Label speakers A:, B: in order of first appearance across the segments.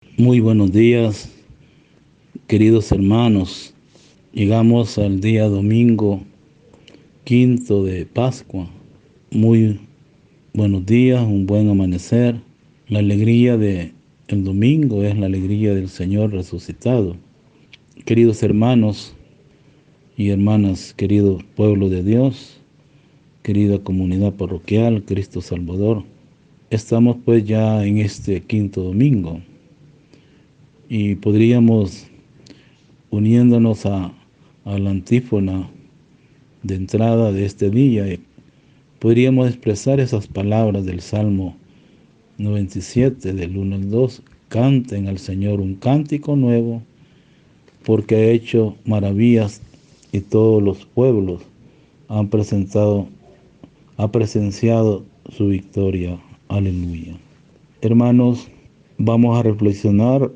A: Muy buenos días, queridos hermanos. Llegamos al día domingo, quinto de Pascua. Muy buenos días, un buen amanecer. La alegría del domingo es la alegría del Señor resucitado. Queridos hermanos y hermanas, querido pueblo de Dios, querida comunidad parroquial, Cristo Salvador, estamos pues ya en este quinto domingo y podríamos, uniéndonos a la antífona de entrada de este día, podríamos expresar esas palabras del Salmo 97, del 1 al 2. Canten al Señor un cántico nuevo, porque ha hecho maravillas y todos los pueblos han presenciado su victoria. Aleluya. Hermanos, vamos a reflexionar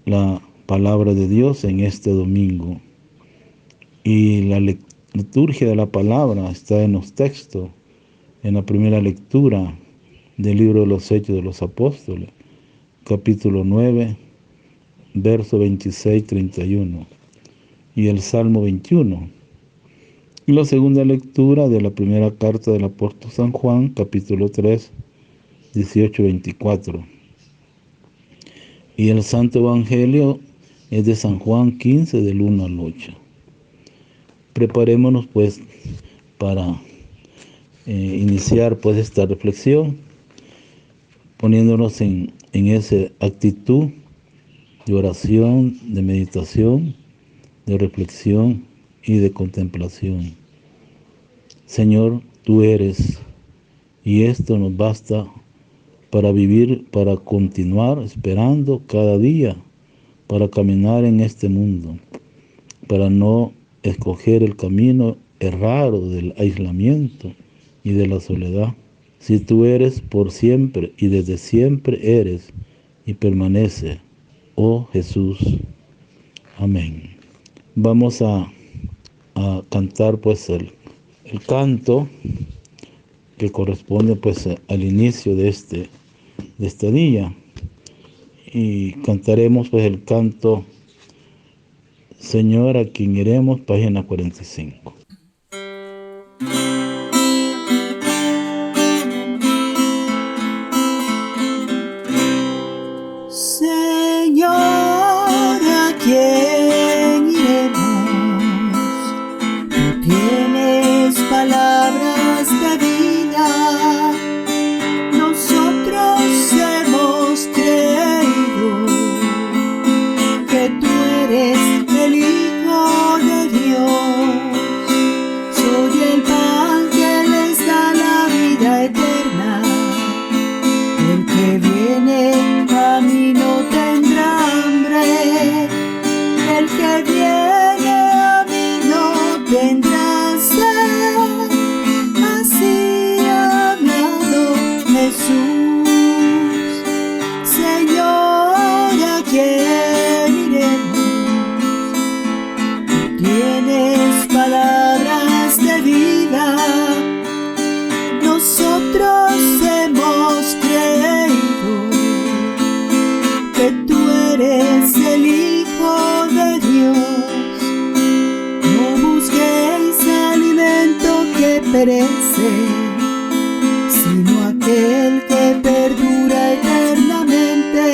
A: la palabra de Dios en este domingo. Y la liturgia de la palabra está en los textos, en la primera lectura del libro de los Hechos de los Apóstoles, capítulo 9, verso 26-31, y el Salmo 21. Y la segunda lectura de la primera carta del apóstol San Juan, capítulo 3, 18-24. Y el Santo Evangelio es de San Juan 15, del 1 al 8. Preparémonos pues para iniciar pues esta reflexión, poniéndonos en esa actitud de oración, de meditación, de reflexión y de contemplación. Señor, tú eres, y esto nos basta para vivir, para continuar esperando cada día, para caminar en este mundo, para no escoger el camino errado del aislamiento y de la soledad. Si tú eres por siempre y desde siempre eres y permanece, oh Jesús. Amén. Vamos a cantar pues el canto que corresponde pues al inicio de este día, y cantaremos pues el canto Señor, a quien iremos, página 45.
B: Señor, ¿a quién iremos? Tú tienes palabras de vida. Nosotros hemos creído que tú eres el Hijo de Dios. Soy el pan que les da la vida eterna. El que viene a mí no tendrá hambre, el que viene a mí no tendrá sed. Así ha hablado Jesús. Señor, ¿a quién iremos? Tú tienes palabras de vida. Nosotros hemos creído que tú eres el Hijo de Dios. No busquéis alimento que perece, sino aquel que perdura eternamente,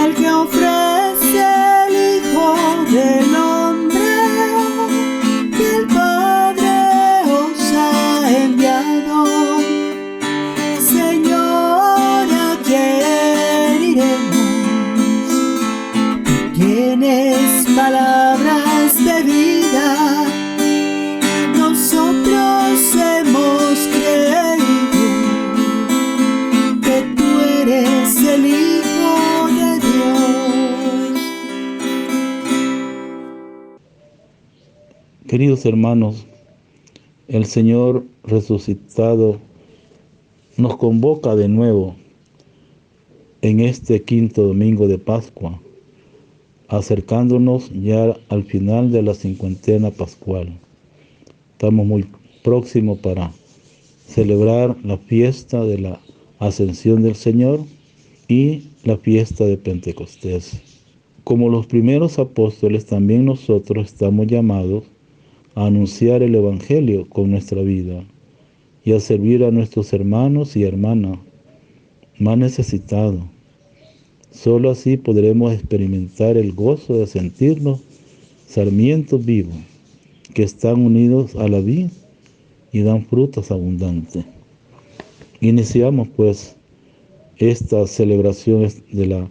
B: el que ofrece el Hijo del Hombre, que el Padre os ha enviado. Señor, ¿a quién iremos? Tú tienes palabras de vida. Nosotros hemos creído que tú eres el Hijo de Dios.
A: Queridos hermanos, el Señor resucitado nos convoca de nuevo en este quinto domingo de Pascua, acercándonos ya al final de la cincuentena pascual. Estamos muy próximos para celebrar la fiesta de la Ascensión del Señor, y la fiesta de Pentecostés. Como los primeros apóstoles, también nosotros estamos llamados a anunciar el Evangelio con nuestra vida y a servir a nuestros hermanos y hermanas más necesitados. Solo así podremos experimentar el gozo de sentirnos sarmientos vivos que están unidos a la vid y dan frutos abundantes. Iniciamos pues estas celebraciones de la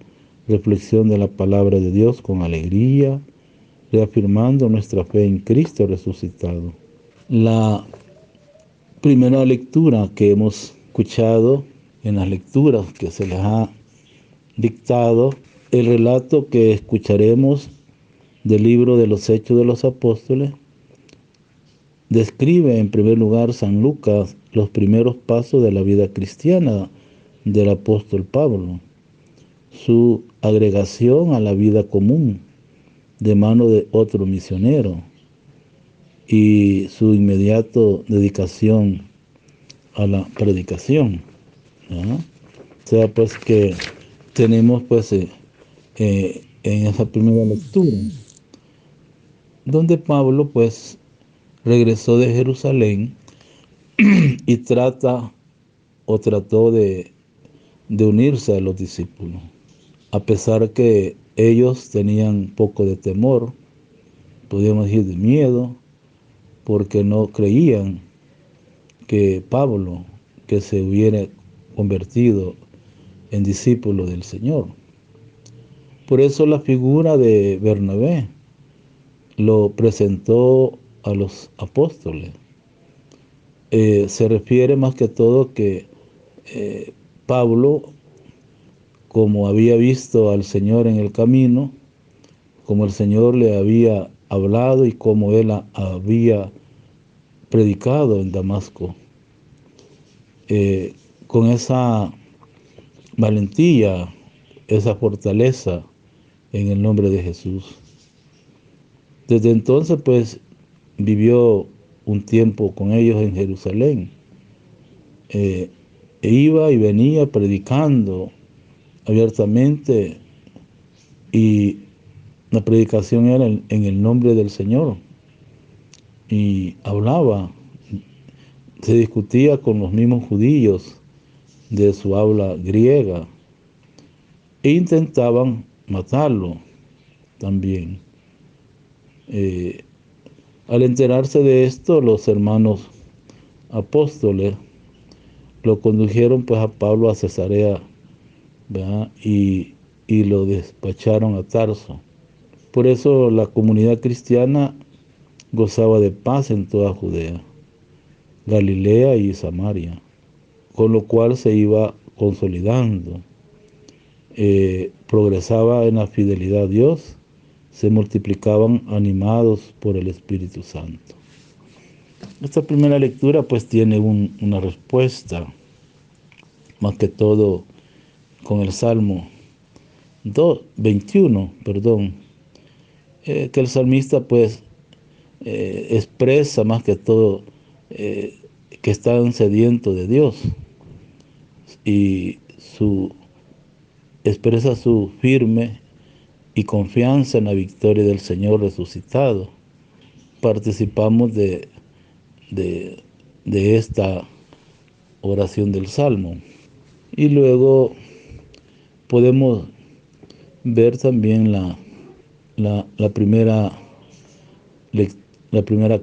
A: reflexión de la palabra de Dios con alegría, reafirmando nuestra fe en Cristo resucitado. La primera lectura que hemos escuchado en las lecturas que se les ha dictado, el relato que escucharemos del libro de los Hechos de los Apóstoles, describe en primer lugar San Lucas los primeros pasos de la vida cristiana del apóstol Pablo, su agregación a la vida común de mano de otro misionero y su inmediata dedicación a la predicación, ¿ya? O sea, pues que tenemos pues en esa primera lectura, donde Pablo pues regresó de Jerusalén y trató de unirse a los discípulos, a pesar que ellos tenían un poco de temor, podríamos decir de miedo, porque no creían que Pablo, que se hubiera convertido en discípulo del Señor. Por eso la figura de Bernabé lo presentó a los apóstoles. Se refiere más que todo que Pablo, como había visto al Señor en el camino, como el Señor le había hablado y como él había predicado en Damasco, con esa valentía, esa fortaleza en el nombre de Jesús. Desde entonces pues vivió un tiempo con ellos en Jerusalén. Iba y venía predicando abiertamente, y la predicación era en el nombre del Señor, y hablaba, se discutía con los mismos judíos de su habla griega e intentaban matarlo también. Al enterarse de esto, los hermanos apóstoles lo condujeron pues a Pablo a Cesarea, ¿verdad? Y lo despacharon a Tarso. Por eso la comunidad cristiana gozaba de paz en toda Judea, Galilea y Samaria, con lo cual se iba consolidando, progresaba en la fidelidad a Dios, se multiplicaban animados por el Espíritu Santo. Esta primera lectura pues tiene una respuesta, más que todo con el Salmo 21, que el salmista pues expresa más que todo que están sedientos de Dios, y expresa su firme y confianza en la victoria del Señor resucitado. Participamos de esta oración del Salmo. Y luego podemos ver también la primera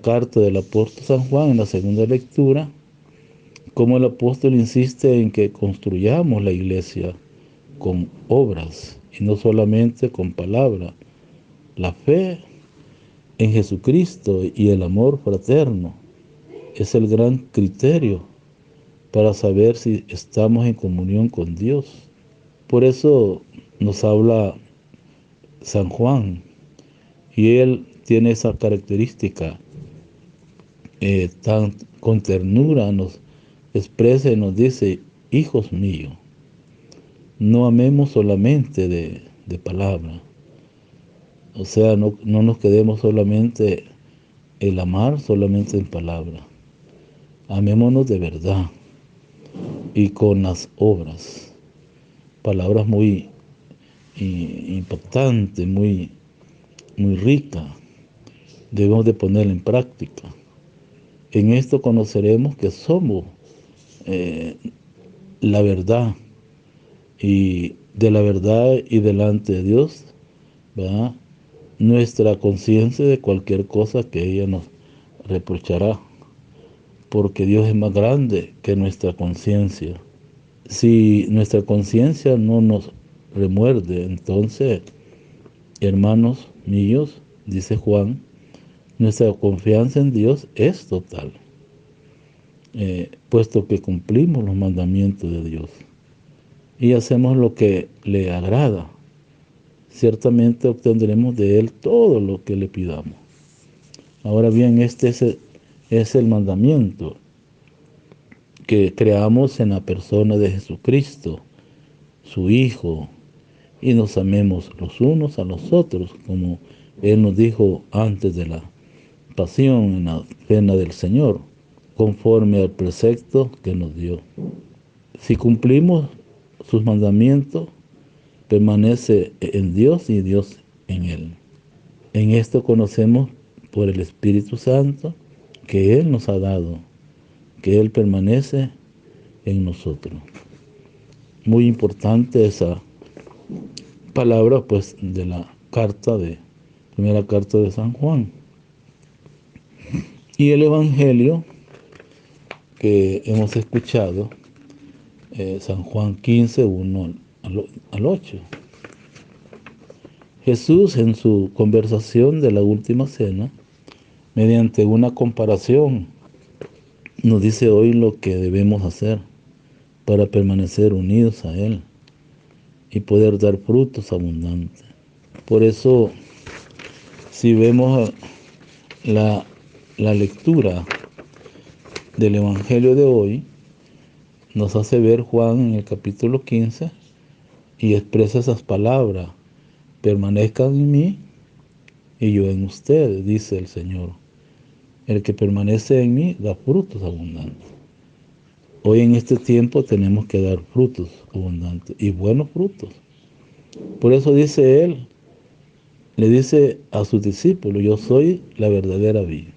A: carta del apóstol San Juan en la segunda lectura, como el apóstol insiste en que construyamos la iglesia con obras y no solamente con palabras. La fe en Jesucristo y el amor fraterno es el gran criterio para saber si estamos en comunión con Dios. Por eso nos habla San Juan, y él tiene esa característica, tan con ternura nos expresa y nos dice: hijos míos, no amemos solamente de palabra. O sea, no nos quedemos solamente el amar solamente en palabra. Amémonos de verdad y con las obras. palabras muy impactantes, muy ricas. Debemos de ponerla en práctica. En esto conoceremos que somos la verdad, y de la verdad y delante de Dios, ¿verdad?, nuestra conciencia de cualquier cosa que ella nos reprochará, porque Dios es más grande que nuestra conciencia. Si nuestra conciencia no nos remuerde, entonces, hermanos míos, dice Juan, nuestra confianza en Dios es total, puesto que cumplimos los mandamientos de Dios y hacemos lo que le agrada, ciertamente obtendremos de Él todo lo que le pidamos. Ahora bien, este es el mandamiento, que creamos en la persona de Jesucristo, su Hijo, y nos amemos los unos a los otros, como Él nos dijo antes de la pasión en la cena del Señor, conforme al precepto que nos dio. Si cumplimos sus mandamientos, permanece en Dios y Dios en Él. En esto conocemos por el Espíritu Santo que Él nos ha dado, que Él permanece en nosotros. Muy importante esa palabra, pues, de la primera carta de San Juan. Y el Evangelio que hemos escuchado, San Juan 15, 1 al 8. Jesús, en su conversación de la última cena, mediante una comparación, nos dice hoy lo que debemos hacer para permanecer unidos a Él y poder dar frutos abundantes. Por eso, si vemos la lectura del Evangelio de hoy, nos hace ver Juan en el capítulo 15 y expresa esas palabras: permanezcan en mí y yo en ustedes, dice el Señor. El que permanece en mí da frutos abundantes. Hoy en este tiempo tenemos que dar frutos abundantes y buenos frutos. Por eso dice Él, le dice a sus discípulos: yo soy la verdadera vid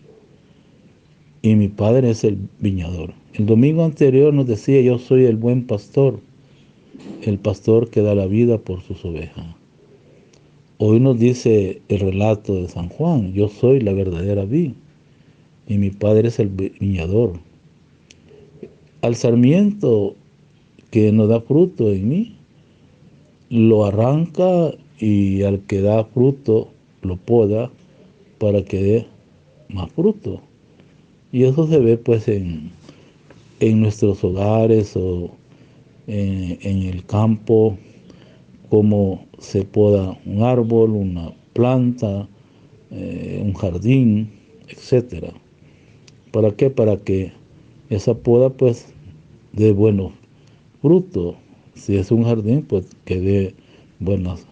A: y mi Padre es el viñador. El domingo anterior nos decía: yo soy el buen pastor, el pastor que da la vida por sus ovejas. Hoy nos dice el relato de San Juan: yo soy la verdadera vid y mi Padre es el viñador. Al sarmiento que no da fruto en mí, lo arranca, y al que da fruto lo poda para que dé más fruto. Y eso se ve, pues, en nuestros hogares o en el campo, cómo se poda un árbol, una planta, un jardín, etc. ¿Para qué? Para que esa poda, pues, dé buenos frutos. Si es un jardín, pues que dé buenas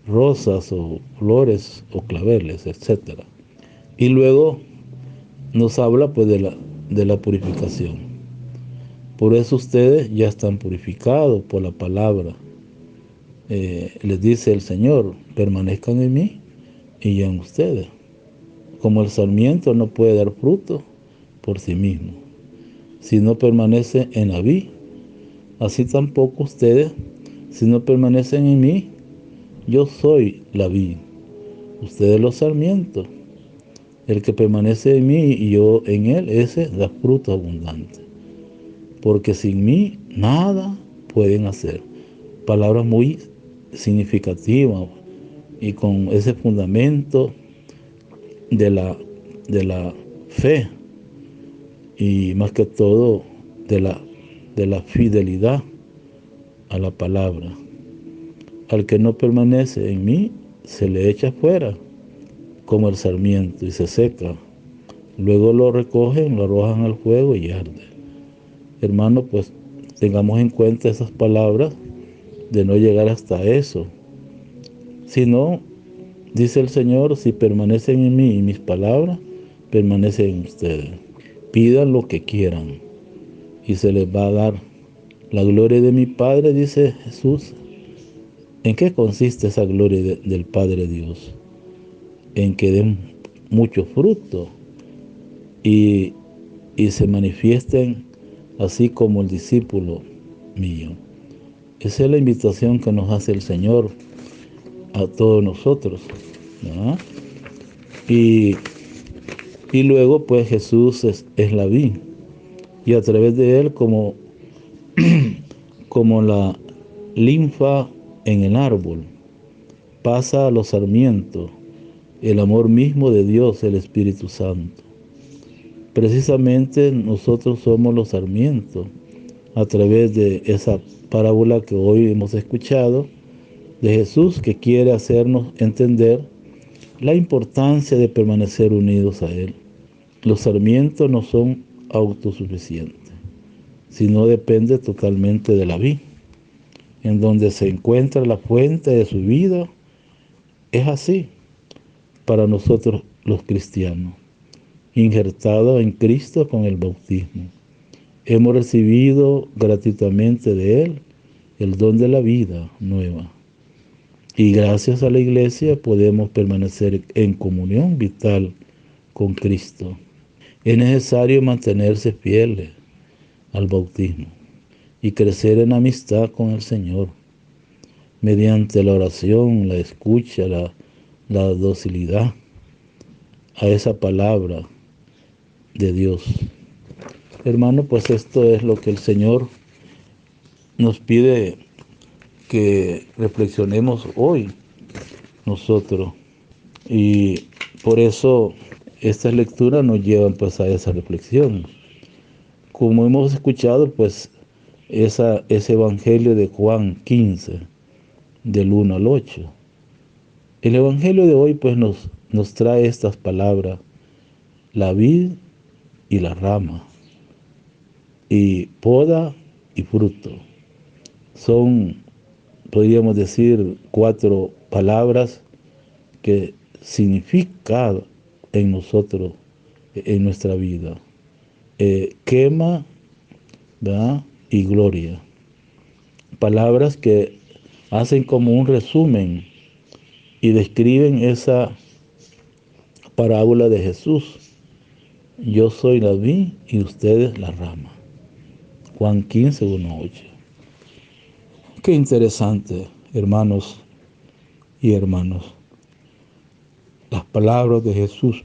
A: rosas o flores o claveles, etc. Y luego nos habla, pues, de la purificación. Por eso ustedes ya están purificados por la palabra. Les dice el Señor: permanezcan en mí y yo en ustedes. Como el sarmiento no puede dar fruto por sí mismo si no permanece en la vid, así tampoco ustedes, si no permanecen en mí. Yo soy la vid, ustedes los sarmientos. El que permanece en mí y yo en él, ese da fruto abundante, porque sin mí nada pueden hacer. Palabras muy significativas y con ese fundamento de la fe, y más que todo de la fidelidad a la palabra. Al que no permanece en mí, se le echa fuera como el sarmiento y se seca. Luego lo recogen, lo arrojan al fuego y arde. Hermano, pues tengamos en cuenta esas palabras, de no llegar hasta eso. Si no, dice el Señor: si permanecen en mí y mis palabras permanecen en ustedes, pidan lo que quieran y se les va a dar. La gloria de mi Padre, dice Jesús, ¿En qué consiste esa gloria del Padre Dios? En que den mucho fruto y se manifiesten así como el discípulo mío. Esa es la invitación que nos hace el Señor a todos nosotros, ¿no? Y luego pues Jesús es la vid, y a través de él como la linfa en el árbol pasa a los sarmientos el amor mismo de Dios, el Espíritu Santo. Precisamente nosotros somos los sarmientos a través de esa parábola que hoy hemos escuchado de Jesús, que quiere hacernos entender la importancia de permanecer unidos a Él. Los sarmientos no son autosuficientes, sino depende totalmente de la vid, en donde se encuentra la fuente de su vida. Es así para nosotros los cristianos, injertados en Cristo con el bautismo. Hemos recibido gratuitamente de Él el don de la vida nueva. Y gracias a la Iglesia podemos permanecer en comunión vital con Cristo. Es necesario mantenerse fieles al bautismo y crecer en amistad con el Señor, mediante la oración, la escucha, la docilidad a esa palabra de Dios. Hermano, pues esto es lo que el Señor nos pide que reflexionemos hoy nosotros, y por eso estas lecturas nos llevan pues a esa reflexión. Como hemos escuchado, pues ese evangelio de Juan 15 del 1 al 8, el evangelio de hoy pues nos trae estas palabras: la vid y la rama, y poda y fruto. Son, podríamos decir, 4 palabras que significan en nosotros, en nuestra vida: quema, ¿verdad?, y gloria. Palabras que hacen como un resumen y describen esa parábola de Jesús: yo soy la vid y ustedes la rama. Juan 15, 1, 8. Qué interesante, hermanos y hermanas, las palabras de Jesús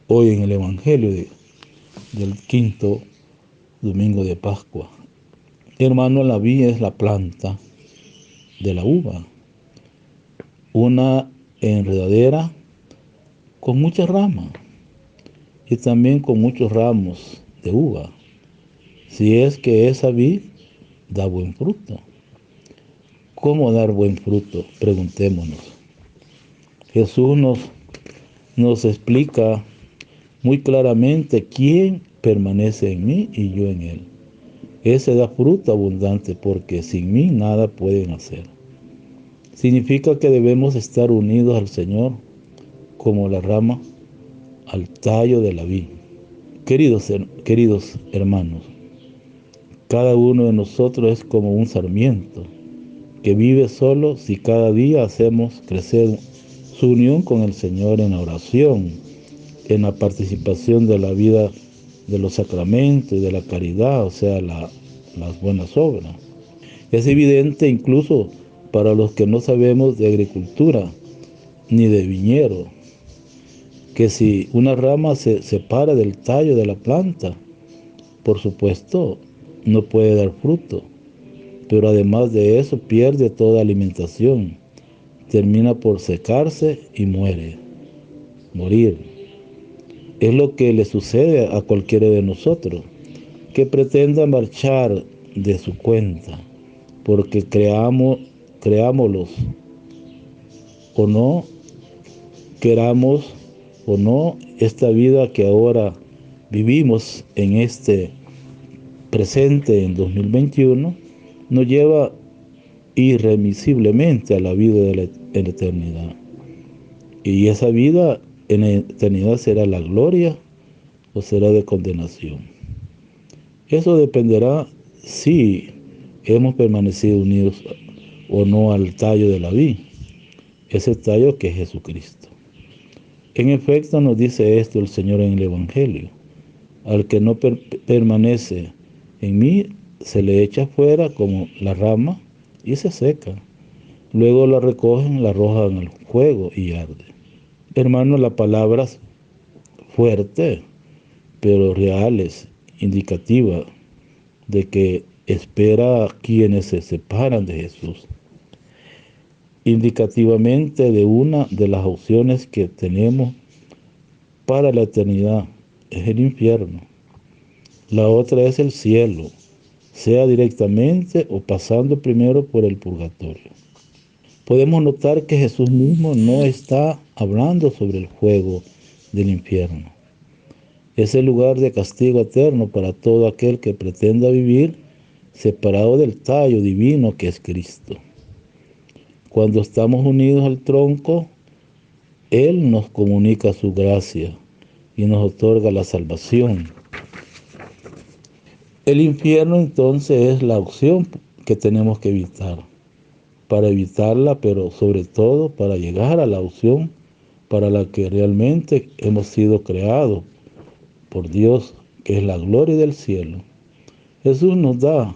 A: hoy en el Evangelio del quinto domingo de Pascua. Hermano, la vid es la planta de la uva, una enredadera con muchas ramas y también con muchos ramos de uva, si es que esa vid da buen fruto. ¿Cómo dar buen fruto? Preguntémonos. Jesús nos explica muy claramente quién permanece en mí y yo en él. Ese da fruto abundante, porque sin mí nada pueden hacer. Significa que debemos estar unidos al Señor como la rama al tallo de la vid. Queridos hermanos, cada uno de nosotros es como un sarmiento que vive solo si cada día hacemos crecer su unión con el Señor en la oración, en la participación de la vida de los sacramentos y de la caridad, o sea, las buenas obras. Es evidente incluso para los que no sabemos de agricultura ni de viñedo, que si una rama se separa del tallo de la planta, por supuesto, no puede dar fruto, pero además de eso pierde toda alimentación, termina por secarse y morir. Es lo que le sucede a cualquiera de nosotros que pretenda marchar de su cuenta, porque creámoslos o no, queramos o no, esta vida que ahora vivimos en este presente en 2021 nos lleva irremisiblemente a la vida de la eternidad. Y esa vida en la eternidad será la gloria o será de condenación. Eso dependerá si hemos permanecido o no al tallo de la vid, ese tallo que es Jesucristo. En efecto, nos dice esto el Señor en el Evangelio: al que no permanece en mí, se le echa fuera como la rama y se seca. Luego la recogen, la arrojan al fuego y arde. Hermanos, la palabra fuerte, pero reales, indicativa de que espera a quienes se separan de Jesús. Indicativamente de una de las opciones que tenemos para la eternidad, es el infierno. La otra es el cielo, sea directamente o pasando primero por el purgatorio. Podemos notar que Jesús mismo no está hablando sobre el fuego del infierno. Es el lugar de castigo eterno para todo aquel que pretenda vivir separado del tallo divino que es Cristo. Cuando estamos unidos al tronco, Él nos comunica su gracia y nos otorga la salvación. El infierno entonces es la opción que tenemos que evitar. Para evitarla, pero sobre todo para llegar a la opción para la que realmente hemos sido creados por Dios, que es la gloria del cielo. Jesús nos da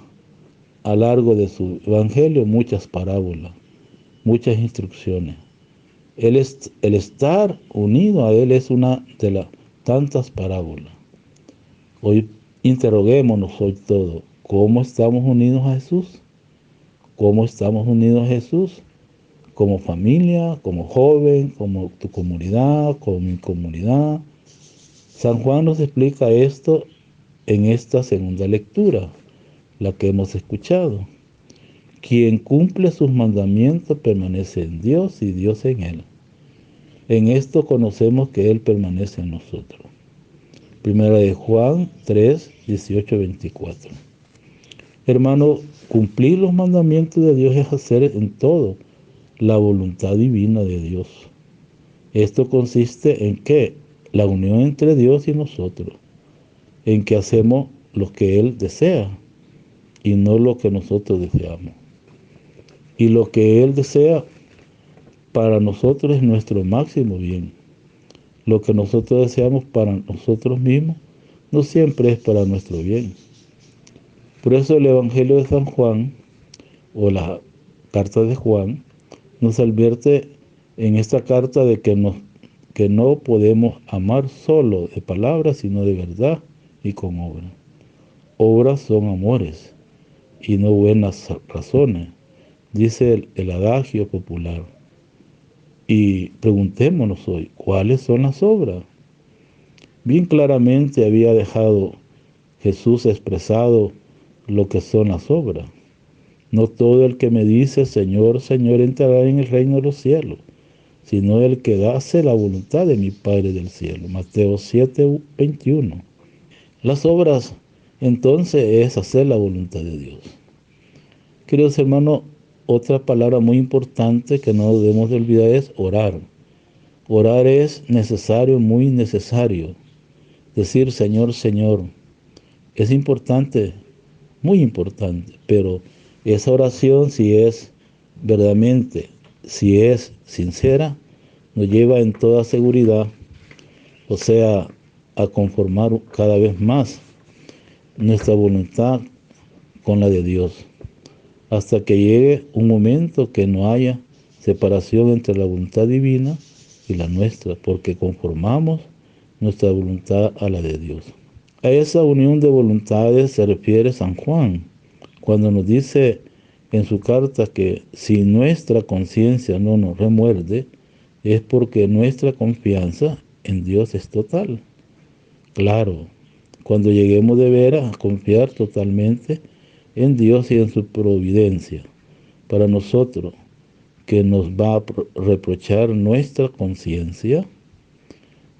A: a lo largo de su evangelio muchas parábolas, muchas instrucciones. El estar unido a Él es una de las tantas parábolas. Hoy interroguémonos hoy todo: ¿cómo estamos unidos a Jesús? ¿Cómo estamos unidos a Jesús? Como familia, como joven, como tu comunidad, como mi comunidad. San Juan nos explica esto en esta segunda lectura, la que hemos escuchado. Quien cumple sus mandamientos permanece en Dios y Dios en él. En esto conocemos que Él permanece en nosotros. Primera de Juan 3, 18, 24. Hermano, cumplir los mandamientos de Dios es hacer en todo la voluntad divina de Dios. Esto consiste en que la unión entre Dios y nosotros, en que hacemos lo que Él desea y no lo que nosotros deseamos. Y lo que Él desea para nosotros es nuestro máximo bien. Lo que nosotros deseamos para nosotros mismos no siempre es para nuestro bien. Por eso el Evangelio de San Juan, o la carta de Juan, nos advierte en esta carta de que no podemos amar solo de palabras, sino de verdad y con obra. Obras son amores y no buenas razones, dice el adagio popular. Y preguntémonos hoy, ¿cuáles son las obras? Bien claramente había dejado Jesús expresado lo que son las obras. No todo el que me dice Señor, Señor entrará en el reino de los cielos, sino el que hace la voluntad de mi Padre del cielo. Mateo 7, 21. Las obras entonces es hacer la voluntad de Dios. Queridos hermanos, otra palabra muy importante que no debemos de olvidar es orar. Orar es necesario, muy necesario. Decir Señor, Señor, es importante, muy importante, pero esa oración, si es verdaderamente, si es sincera, nos lleva en toda seguridad, o sea, a conformar cada vez más nuestra voluntad con la de Dios, hasta que llegue un momento que no haya separación entre la voluntad divina y la nuestra, porque conformamos nuestra voluntad a la de Dios. A esa unión de voluntades se refiere San Juan, cuando nos dice en su carta que si nuestra conciencia no nos remuerde, es porque nuestra confianza en Dios es total. Claro, cuando lleguemos de veras a confiar totalmente en Dios y en su providencia para nosotros, que nos va a reprochar nuestra conciencia,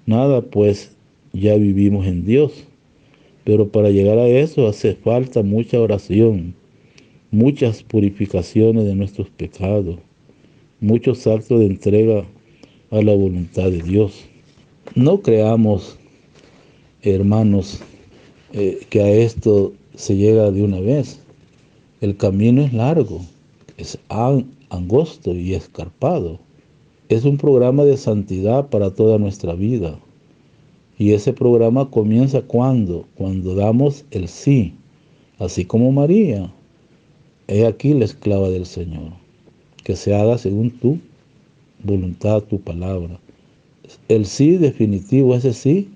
A: nada, pues ya vivimos en Dios. Pero para llegar a eso hace falta mucha oración, muchas purificaciones de nuestros pecados, muchos actos de entrega a la voluntad de Dios. No creamos, hermanos, que a esto se llega de una vez. El camino es largo. es angosto y escarpado. Es un programa de santidad para toda nuestra vida. Y ese programa comienza cuando damos el sí, así como María. He aquí la esclava del Señor, que se haga según tu voluntad, tu palabra. El sí definitivo, ese sí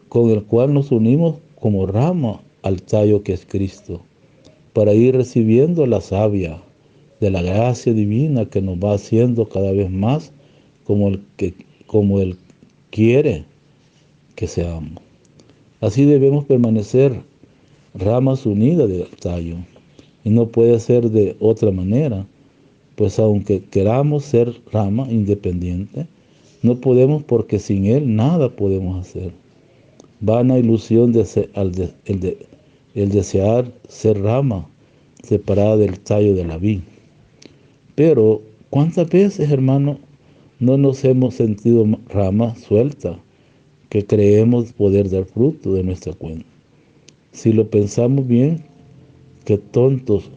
A: con el cual nos unimos como rama al tallo que es Cristo, para ir recibiendo la savia de la gracia divina que nos va haciendo cada vez más como Él quiere que seamos. Así debemos permanecer ramas unidas del tallo, y no puede ser de otra manera, pues aunque queramos ser rama independiente, no podemos, porque sin Él nada podemos hacer. Vana ilusión el desear ser rama separada del tallo de la vid. Pero, ¿cuántas veces, hermano, no nos hemos sentido rama suelta que creemos poder dar fruto de nuestra cuenta? Si lo pensamos bien, qué tontos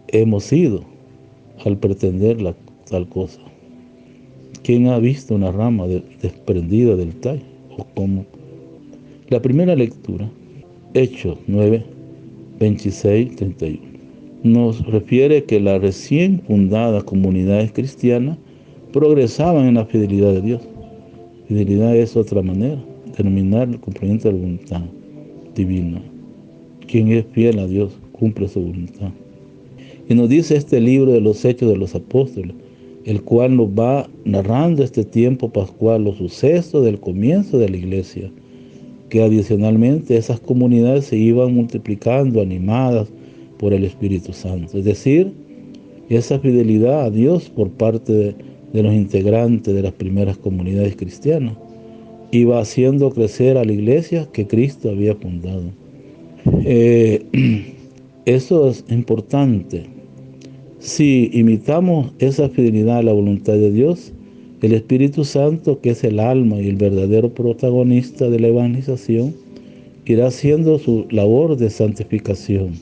A: hemos sido al pretender tal cosa. ¿Quién ha visto una rama desprendida del tallo? ¿O cómo? La primera lectura, Hechos 9, 26, 31, nos refiere que las recién fundadas comunidades cristianas progresaban en la fidelidad de Dios. Fidelidad es otra manera de denominar el cumplimiento de la voluntad divina. Quien es fiel a Dios cumple su voluntad. Y nos dice este libro de los Hechos de los Apóstoles, el cual nos va narrando este tiempo pascual, los sucesos del comienzo de la iglesia, que adicionalmente esas comunidades se iban multiplicando, animadas por el Espíritu Santo. Es decir, esa fidelidad a Dios por parte de los integrantes de las primeras comunidades cristianas iba haciendo crecer a la iglesia que Cristo había fundado. Eso es importante. Si imitamos esa fidelidad a la voluntad de Dios, el Espíritu Santo, que es el alma y el verdadero protagonista de la evangelización, irá haciendo su labor de santificación,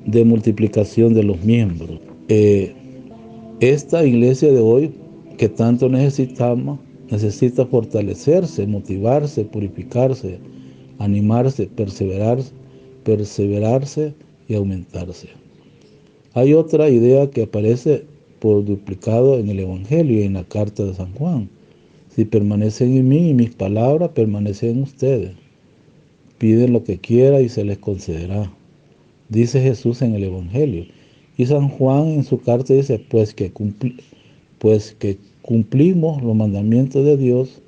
A: de multiplicación de los miembros. Esta iglesia de hoy, que tanto necesitamos, necesita fortalecerse, motivarse, purificarse, animarse, perseverarse y aumentarse. Hay otra idea que aparece por duplicado en el Evangelio y en la carta de San Juan. Si permanecen en mí y mis palabras permanecen en ustedes, piden lo que quiera y se les concederá, dice Jesús en el Evangelio. Y San Juan en su carta dice, pues que cumplimos los mandamientos de Dios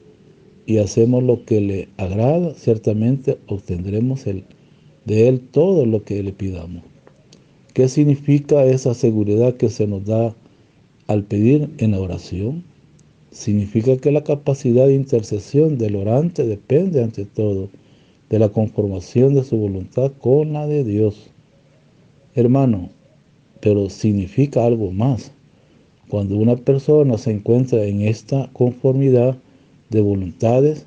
A: y hacemos lo que le agrada, ciertamente obtendremos de Él todo lo que le pidamos. ¿Qué significa esa seguridad que se nos da al pedir en la oración? Significa que la capacidad de intercesión del orante depende ante todo de la conformación de su voluntad con la de Dios. Hermano, pero significa algo más. Cuando una persona se encuentra en esta conformidad de voluntades,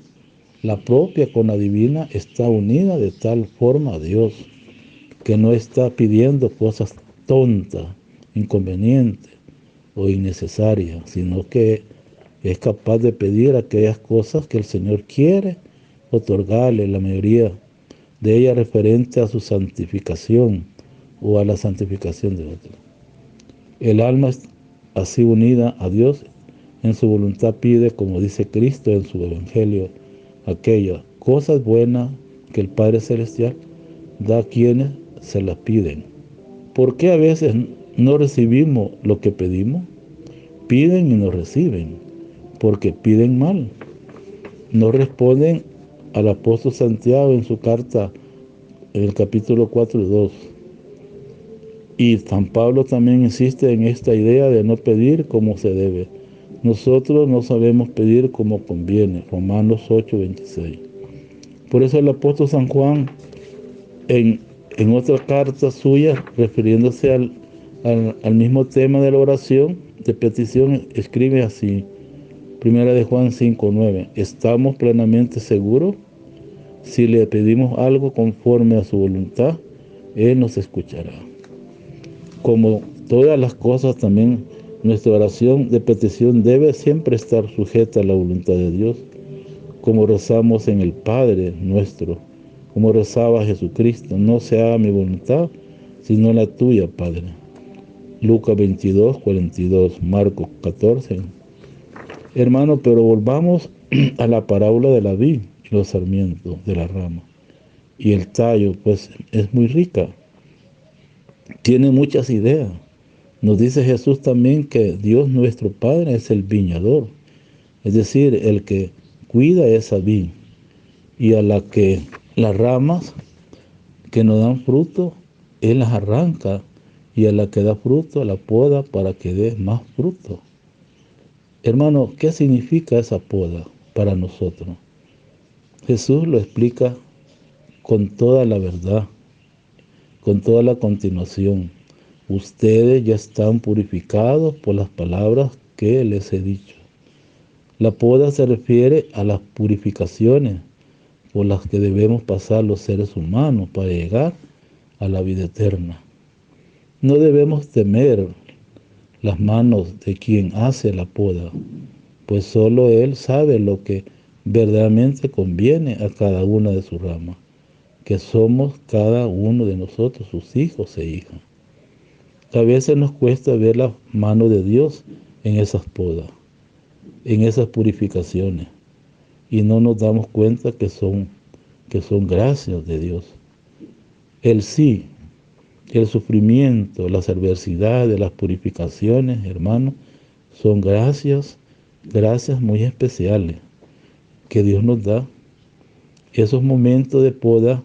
A: la propia con la divina está unida de tal forma a Dios, que no está pidiendo cosas tontas, inconvenientes o innecesarias, sino que es capaz de pedir aquellas cosas que el Señor quiere otorgarle, la mayoría de ellas referente a su santificación o a la santificación de otros. El alma así unida a Dios en su voluntad pide, como dice Cristo en su Evangelio, aquellas cosas buenas que el Padre Celestial da a quienes se las piden. ¿Por qué a veces no recibimos lo que pedimos? Piden y no reciben, porque piden mal. No responden al apóstol Santiago en su carta en el capítulo 4:2. Y San Pablo también insiste en esta idea de no pedir como se debe. Nosotros no sabemos pedir como conviene. Romanos 8:26. Por eso el apóstol San Juan, en otra carta suya, refiriéndose al mismo tema de la oración de petición, escribe así, 1 de Juan 5:9, estamos plenamente seguros, si le pedimos algo conforme a su voluntad, Él nos escuchará. Como todas las cosas también nuestra oración de petición debe siempre estar sujeta a la voluntad de Dios, como rezamos en el Padre nuestro, como rezaba Jesucristo: no se haga mi voluntad, sino la tuya, Padre. Lucas 22, 42, Marcos 14. Hermano, pero volvamos a la parábola de la vid y los sarmientos de la rama. Y el tallo, pues, es muy rica. Tiene muchas ideas. Nos dice Jesús también que Dios nuestro Padre es el viñador, es decir, el que cuida esa vid, y a la que las ramas que nos dan fruto, Él las arranca, y a la que da fruto la poda para que dé más fruto. Hermano, ¿qué significa esa poda para nosotros? Jesús lo explica con toda la verdad, con toda la continuación. Ustedes ya están purificados por las palabras que les he dicho. La poda se refiere a las purificaciones por las que debemos pasar los seres humanos para llegar a la vida eterna. No debemos temer las manos de quien hace la poda, pues solo Él sabe lo que verdaderamente conviene a cada una de sus ramas, que somos cada uno de nosotros sus hijos e hijas. A veces nos cuesta ver la mano de Dios en esas podas, en esas purificaciones, y no nos damos cuenta que son gracias de Dios. El sí, el sufrimiento, las adversidades, las purificaciones, hermanos, son gracias muy especiales que Dios nos da. Esos momentos de poda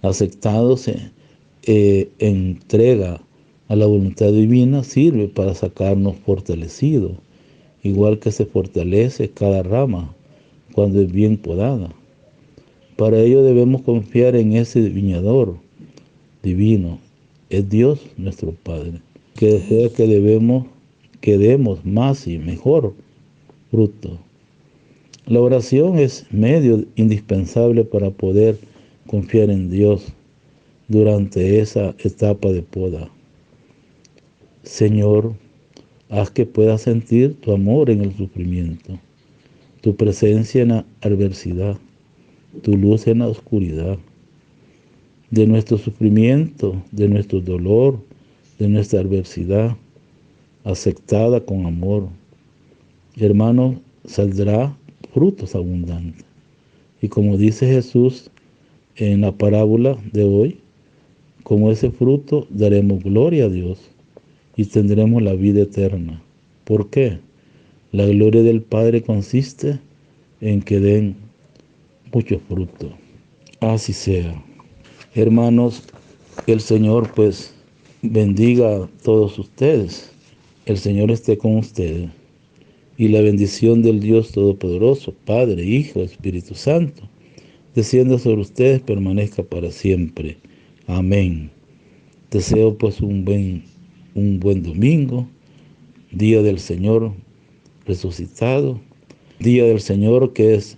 A: aceptados entrega a la voluntad divina sirve para sacarnos fortalecidos, igual que se fortalece cada rama cuando es bien podada. Para ello debemos confiar en ese viñador divino. Es Dios nuestro Padre, que desea que demos más y mejor fruto. La oración es medio indispensable para poder confiar en Dios durante esa etapa de poda. Señor, haz que pueda sentir tu amor en el sufrimiento, tu presencia en la adversidad, tu luz en la oscuridad. De nuestro sufrimiento, de nuestro dolor, de nuestra adversidad, aceptada con amor, hermano, saldrá frutos abundantes. Y como dice Jesús en la parábola de hoy, como ese fruto daremos gloria a Dios y tendremos la vida eterna. ¿Por qué? La gloria del Padre consiste en que den mucho fruto. Así sea. Hermanos, el Señor pues bendiga a todos ustedes. El Señor esté con ustedes. Y la bendición del Dios Todopoderoso, Padre, Hijo, Espíritu Santo, descienda sobre ustedes, permanezca para siempre. Amén. Deseo pues un buen domingo, día del Señor resucitado, día del Señor que es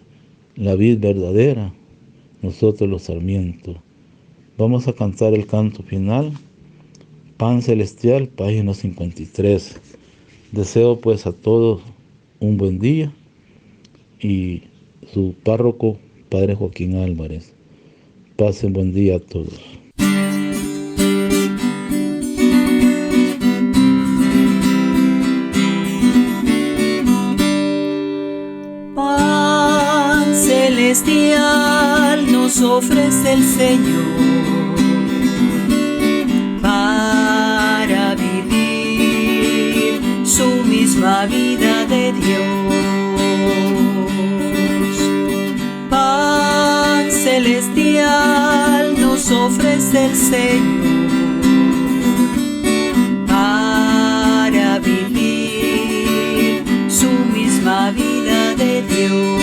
A: la vid verdadera, nosotros los sarmientos. Vamos a cantar el canto final, Pan Celestial, página 53. Deseo pues a todos un buen día, y su párroco, Padre Joaquín Álvarez. Pasen buen día a todos.
B: Pan celestial nos ofrece el Señor para vivir su misma vida de Dios. Pan celestial nos ofrece el Señor para vivir su misma vida de Dios.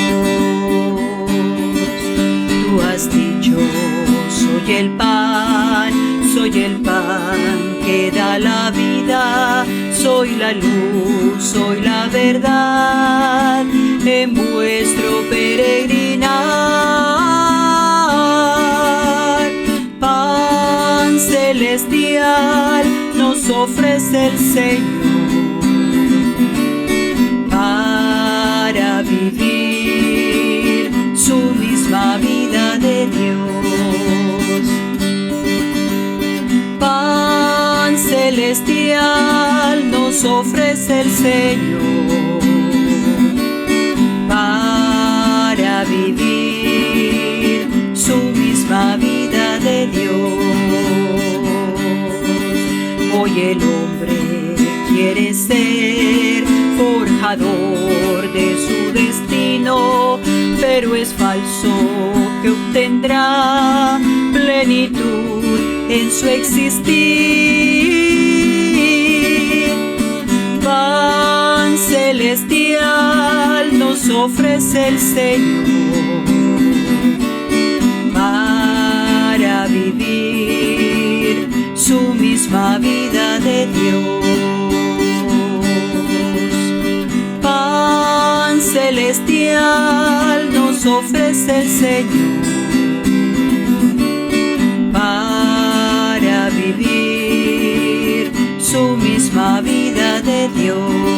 B: Tú has dicho, soy el pan que da la vida, soy la luz, soy la verdad en vuestro peregrinar. Pan celestial nos nos ofrece el Señor para vivir su misma vida de Dios. Pan celestial nos ofrece el Señor para vivir su misma vida de Dios. Hoy el hombre quiere ser forjador de su destino, pero es falso que obtendrá plenitud en su existir. Pan celestial nos ofrece el Señor para vivir su misma vida de Dios. Pan celestial nos ofrece el Señor para vivir su misma vida de Dios.